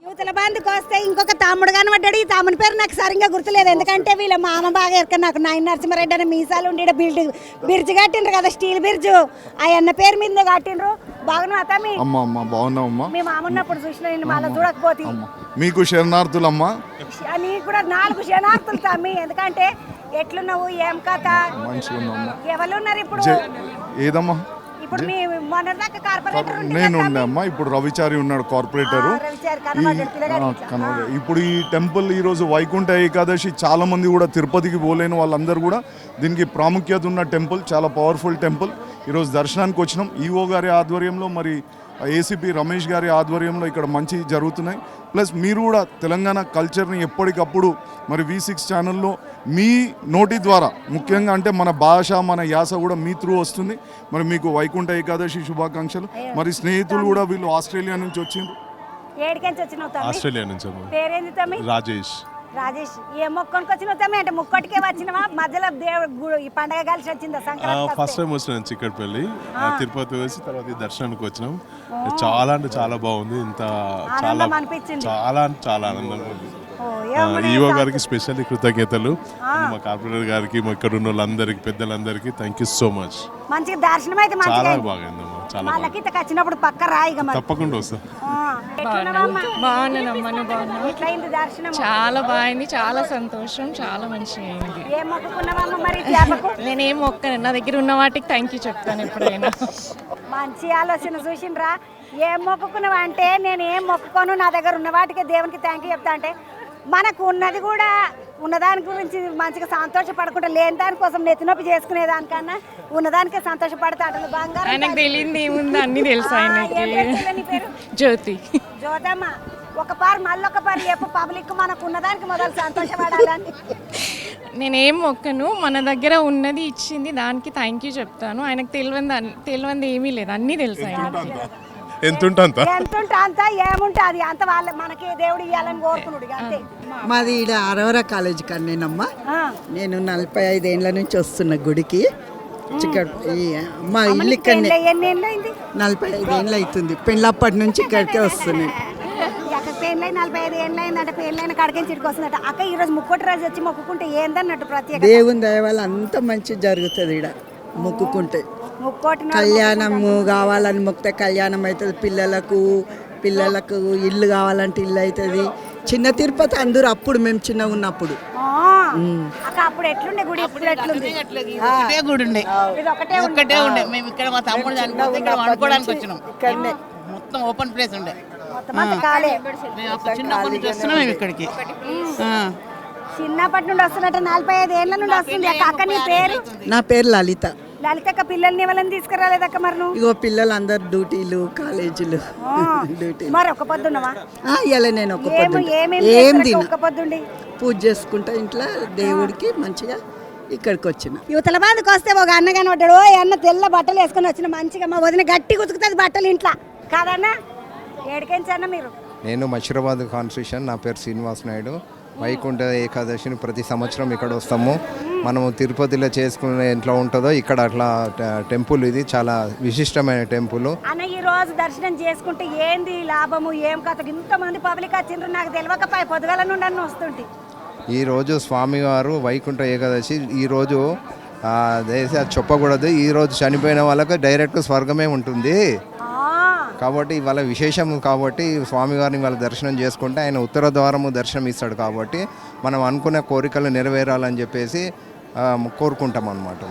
యువతల బంధుకు వస్తే ఇంకొక తమ్ముడు కనబడ్డాడు. ఈ తమ్ముని పేరు నాకు సరిగ్గా గుర్తులేదు, ఎందుకంటే వీళ్ళ మామ బాగా ఎరక నాకు నాయన నరసింహారెడ్డి అనే మీసాలు ఉండి బ్రిడ్జ్ కట్టిండ్రు కదా, స్టీల్ బ్రిడ్జ్. ఆ అన్న పేరు మీద కట్టిండ్రు. బాగున్నా తమ్మి? బాగున్నావమ్మా. మీ మామ ఉన్నప్పుడు చూసిన నేను మళ్ళీ చూడకపోతే. మీకు శరణార్థులమ్మా. నీకు కూడా 4 శరణార్థులు తమ్మి, ఎందుకంటే ఎట్లున్నావు, ఏం కథ, ఎవరు ఉన్నారు ఇప్పుడు? ఏదమ్మా? ఇప్పుడు మీ మొన్నదాకా కార్పొరేటర్ నేను అమ్మా, ఇప్పుడు రవిచారి ఉన్నాడు కార్పొరేటర్. ఇప్పుడు ఈ టెంపుల్ ఈరోజు వైకుంఠ ఏకాదశి, చాలా మంది కూడా తిరుపతికి పోలేని వాళ్ళందరూ కూడా దీనికి ప్రాముఖ్యత ఉన్న టెంపుల్, చాలా పవర్ఫుల్ టెంపుల్. ఈరోజు దర్శనానికి వచ్చినాం. ఈఓ గారి ఆధ్వర్యంలో, మరి ఏసీపీ రమేష్ గారి ఆధ్వర్యంలో ఇక్కడ మంచి జరుగుతున్నాయి. ప్లస్ మీరు కూడా తెలంగాణ కల్చర్ని ఎప్పటికప్పుడు మరి V6 ఛానల్లో మీ నోటి ద్వారా, ముఖ్యంగా అంటే మన భాష, మన యాస కూడా మీ త్రూ వస్తుంది. మరి మీకు వైకుంఠ ఏకాదశి శుభాకాంక్షలు. మరి స్నేహితులు కూడా వీళ్ళు ఆస్ట్రేలియా నుంచి వచ్చిండ్రు. ఆస్ట్రేలియా నుంచి రాజేష్, ఏ మొక్కనికి వచ్చినావు తమ్మి? అంటే ముక్కటికే వచ్చినవా, మధ్యలో దేవుడు ఈ పండగ కలిసి వచ్చిందా? సంక్రాంతి ఫస్ట్ టైం వచ్చిన చిక్కడపల్లి, తిరుపతి వచ్చి తర్వాత ఈ దర్శనానికి వచ్చినాం. చాలా అంటే చాలా బాగుంది. ఇంత చాలా చాలా చాలా ఆనందంగా ఉంది. ఈవో గారికి స్పెషల్లీ కృతజ్ఞతలు, మా కార్పొరేటర్ గారికి, మా ఇక్కడ ఉన్న వాళ్ళందరికీ, పెద్దలందరికీ థ్యాంక్ యూ సో మచ్. మంచిగా దర్శనం అయితే చాలా బాగుందమ్మా, చాలా వచ్చినప్పుడు పక్క రాయిగా తప్పకుండా వస్తా. చాలా బాగుంది, చాలా సంతోషం, చాలా మంచిగా అయింది. నేనేం మొక్కను, నా దగ్గర ఉన్న వాటికి థ్యాంక్ యూ చెప్తాను ఎప్పుడైనా. మంచి ఆలోచన చూసిండ్రా. ఏం మొక్కుకున్నావు అంటే, నేను ఏం మొక్కుకోను, నా దగ్గర ఉన్న వాటికి దేవునికి థ్యాంక్ యూ చెప్తా. అంటే మనకు ఉన్నది కూడా ఉన్నదాని గురించి మంచిగా సంతోషపడకుండా లేని దానికోసం నెత్తినొప్పి చేసుకునే దానికన్నా ఉన్నదానికే సంతోషపడతా. అంటే బంగారం ఆయనకు తెలియదు ఏముంది, అన్ని తెలుసు ఆయనకి. జ్యోతి. జ్యోతమ్మ, ఒక పారు మళ్ళొక పారు చెప్పు, పబ్లిక్ మనకు ఉన్నదానికి మొదలు సంతోషపడాలని. నేనేం మొక్కను, మన దగ్గర ఉన్నది ఇచ్చింది, దానికి థ్యాంక్ యూ చెప్తాను. ఆయనకు తెలియంది ఏమీ లేదు, అన్నీ తెలుసు ఆయన. ఎంత అంత ఏముంటుంది అంత వాళ్ళ మనకి దేవుడు ఇవ్వాలని కోరుకున్నాడు అంతే. మాది ఈడ అరవరా కాలేజీ కన్నేనమ్మా. నేను 45 ఏళ్ళ నుంచి వస్తున్నా గుడికి. మా ఇల్లు ఇక్కడనే 45 ఏళ్ళు అవుతుంది. పెళ్ళప్పటి నుంచి ఇక్కడికే వస్తున్నాయి. పెళ్ళై 45 ఏళ్ళు అయిందంటే, పెళ్ళైన కడకని చిటికి వస్తుందట. అక్క ఈరోజు ముక్కోటి రోజు వచ్చి మొక్కుకుంటే ఏందన్నట్టు ప్రత్యేక? దేవుని దయ వల్ల అంత మంచి జరుగుతుంది ఈడ మొక్కుకుంటే. కళ్యాణము కావాలని మొక్కితే కళ్యాణం అవుతుంది. పిల్లలకు ఇల్లు కావాలంటే ఇల్లు అవుతుంది. చిన్న తిరుపతి అందరూ అప్పుడు మేము చిన్నగా ఉన్నప్పుడు అప్పుడు ఎట్లుండే గుడి, గుడి ఒక్కటే ఉండే. మేము ఇక్కడ మా తమ్ముడు చనిపోతే ఇక్కడ వండుకోవడానికి వచ్చినాం. ఇక్కడనే మొత్తం ఓపెన్ ప్లేస్ ఉండే. చిన్నప్పటి నుంచి వస్తున్నాం మేము ఇక్కడికి. చిన్నప్పటి నుండి వస్తున్నట్టు 45 ఏళ్ళ నుండి వస్తుంది. అక్క నీ పేరు? నా పేరు లలిత. లలితక్క, పిల్లల్ని ఎవరైనా తీసుకురాలేదక్క? మరి నువ్వు? ఇగో పిల్లలు అందరు డ్యూటీలు, కాలేజీలు డ్యూటీ. మరి ఒక పొద్దున్నవా? ఇలా నేను ఒక పొద్దు పూజ చేసుకుంటా ఇంట్లో దేవుడికి. మంచిగా ఇక్కడికి వచ్చిన. యువతల బాధకు వస్తే ఒక అన్న కనబడ్డాడు. ఓ అన్న తెల్ల బట్టలు వేసుకొని వచ్చిన, మంచిగా మా వదిన గట్టి కుతుకుతుంది బట్టలు ఇంట్లో కాదన్నా. ఏడికెంచన్న మీరు? నేను మషీరాబాద్ కాన్స్టిట్యూషన్, నా పేరు శ్రీనివాస్ నాయుడు. వైకుంఠ ఏకాదశిని ప్రతి సంవత్సరం ఇక్కడ వస్తాము. మనము తిరుపతిలో చేసుకునే ఎట్లా ఉంటుందో ఇక్కడ అట్లా టెంపుల్, ఇది చాలా విశిష్టమైన టెంపుల్. అన్న ఈ రోజు దర్శనం చేసుకుంటే ఏంది లాభము, ఏం కథ? ఇంతమంది పబ్లిక్ వచ్చిండ్రు, నాకు తెలియకపోయి పొద్దుగల నుండి అన్న వస్తుంటే. ఈరోజు స్వామివారు వైకుంఠ ఏకాదశి, ఈరోజు చెప్పకూడదు. ఈరోజు చనిపోయిన వాళ్ళకి డైరెక్ట్ స్వర్గమే ఉంటుంది కాబట్టి ఇవాళ విశేషం. కాబట్టి స్వామివారిని వాళ్ళ దర్శనం చేసుకుంటే ఆయన ఉత్తర ద్వారము దర్శనం ఇస్తాడు. కాబట్టి మనం అనుకున్న కోరికలు నెరవేరాలని చెప్పేసి కోరుకుంటాం అన్నమాట.